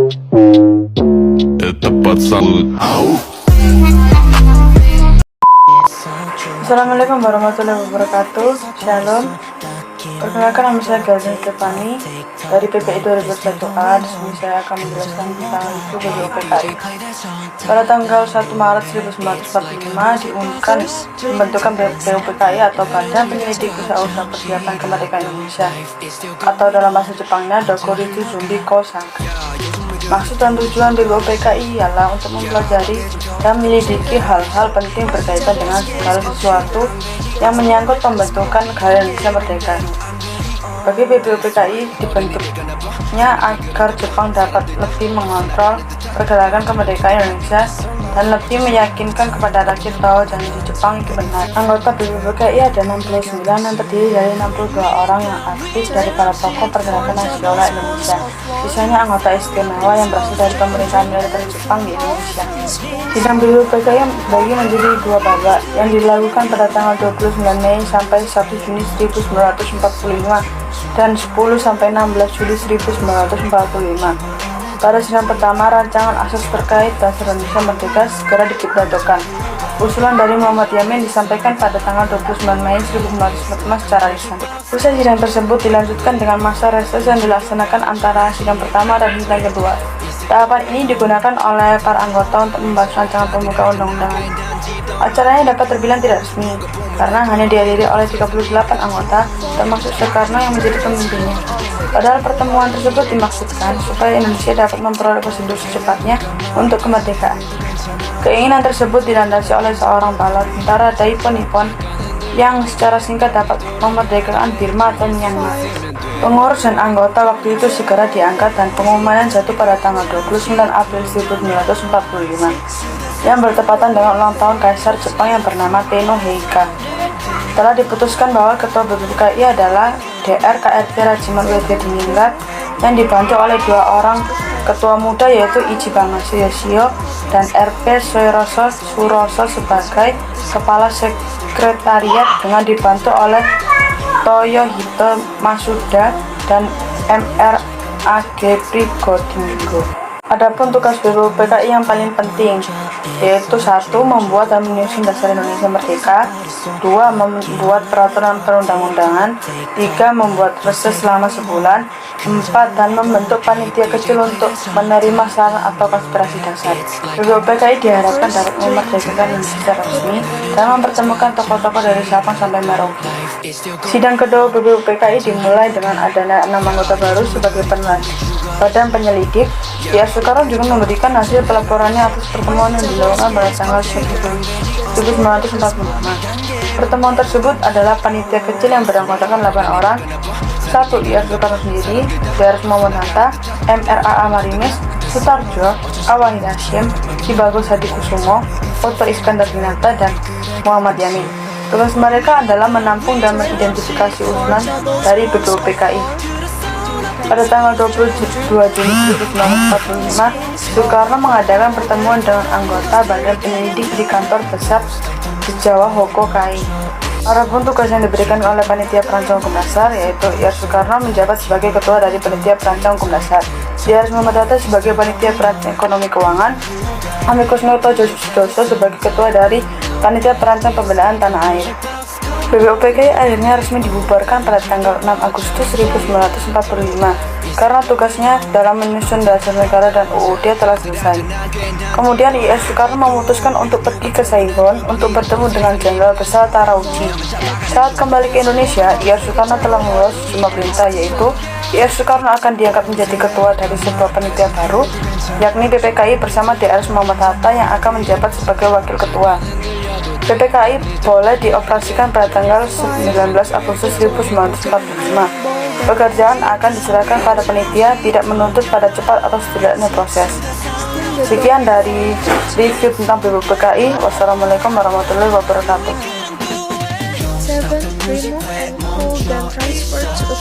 Это пацан. Assalamualaikum warahmatullahi wabarakatuh. Shalom. Perkenalkan, nama saya Gazi Stefani dari PPI 2021A. Di sini saya akan menjelaskan tentang PPI. Pada tanggal 1 Maret 1945 diumumkan pembentukan BPUPKI atau Badan Penyelidik Usaha-Usaha Persiapan Kemerdekaan Indonesia, atau dalam bahasa Jepangnya Dokuritu Zumbi Kosaka. Maksud dan tujuan BPUPKI ialah untuk mempelajari dan menyelidiki hal-hal penting berkaitan dengan segala sesuatu yang menyangkut pembentukan negara Indonesia merdeka. Bagi BPUPKI dibentuknya agar Jepang dapat lebih mengontrol pergerakan kemerdekaan Indonesia dan lebih meyakinkan kepada rakyat bahwa janji Jepang itu benar. Anggota BPUPKI ada 69 dan terdiri dari 62 orang yang aktif dari para tokoh pergerakan nasional Indonesia. Sisanya anggota istimewa yang berasal dari pemerintahan militer Jepang di Indonesia. Sidang BPUPKI bagi menjadi dua babak yang dilakukan pada tanggal 29 Mei sampai 1 Juni 1945 dan 10 sampai 16 Juli 1945. Pada sidang pertama, rancangan asas terkait dasar Indonesia merdeka segera dipidatokan. Usulan dari Muhammad Yamin disampaikan pada tanggal 29 Mei 1945 secara lisan. Usai sidang tersebut dilanjutkan dengan masa reses yang dilaksanakan antara sidang pertama dan sidang kedua. Tahapan ini digunakan oleh para anggota untuk membahas rancangan pembuka undang-undangan. Acaranya dapat terbilang tidak resmi karena hanya dihadiri oleh 38 anggota, termasuk Soekarno yang menjadi pemimpinnya. Padahal pertemuan tersebut dimaksudkan supaya Indonesia dapat memperoleh prosedur secepatnya untuk kemerdekaan. Keinginan tersebut dilandasi oleh seorang bala tentara Nippon yang secara singkat dapat memerdekakan Burma atau Myanmar. Pengurus dan anggota waktu itu segera diangkat dan pengumuman jatuh pada tanggal 29 April 1945 yang bertepatan dengan ulang tahun Kaisar Jepang yang bernama Tenno Heika. Telah diputuskan bahwa ketua BPUPKI adalah Dr. KRP Rajiman W.G. Diningrat yang dibantu oleh dua orang ketua muda yaitu Ichibangasu Yoshio dan R.P. Suroso sebagai kepala sekretariat dengan dibantu oleh Toyohito Masuda dan MRAG Prigodingo. Adapun tugas BPUPKI yang paling penting yaitu 1. Membuat dan menyusun dasar Indonesia merdeka, 2. Membuat peraturan perundang-undangan, 3. Membuat reses selama sebulan, 4. Dan membentuk panitia kecil untuk menerima saran atau aspirasi dasar. BPUPKI diharapkan dapat memerdekakan Indonesia secara resmi dan mempertemukan tokoh-tokoh dari Sabang sampai Merauke. Sidang kedua BPUPKI dimulai dengan adanya 6 anggota baru sebagai badan penyelidik. DR Soekarno juga memberikan hasil pelaporannya atas pertemuan yang dilakukan pada tanggal 1945. Pertemuan tersebut adalah panitia kecil yang beranggotakan 8 orang. 1. DR Soekarno sendiri, DR Muhammad Hatta, MRAA Marimis, Sutarjo, Awahid Hashim, Kibagus Hadikusumo, Otto Iskandar Dinata, dan Muhammad Yamin. Tugas mereka adalah menampung dan mengidentifikasi usulan dari BPUPKI. Pada tanggal 22 Juni 1945, Soekarno mengadakan pertemuan dengan anggota Badan Penyelidik di kantor besar di Jawa Hokokai. Adapun tugas yang diberikan oleh Panitia Perancang Hukum Dasar yaitu Ir Soekarno menjabat sebagai ketua dari Panitia Perancang Hukum Dasar, DR Muhammad Hatta sebagai Panitia Perancang Ekonomi Keuangan, Amikus Noto Josudoso sebagai ketua dari Panitia Perancang Pembinaan Tanah Air. BPUPKI akhirnya resmi dibubarkan pada tanggal 6 Agustus 1945 karena tugasnya dalam menyusun dasar negara dan UUD telah selesai. Kemudian IR Soekarno memutuskan untuk pergi ke Saigon untuk bertemu dengan Jenderal Besar Tarauji. Saat kembali ke Indonesia, IR Soekarno telah membawa sejumlah perintah, yaitu IR Soekarno akan diangkat menjadi ketua dari sebuah panitia baru, yakni BPKI bersama DR Muhammad Hatta yang akan menjabat sebagai wakil ketua. BPKI boleh dioperasikan pada tanggal 19 Agustus 1945. Pekerjaan akan diserahkan pada panitia, tidak menuntut pada cepat atau setidaknya proses. Sekian dari review tentang BPUPKI. Wassalamualaikum warahmatullahi wabarakatuh. 7. Remove and hold and transfer to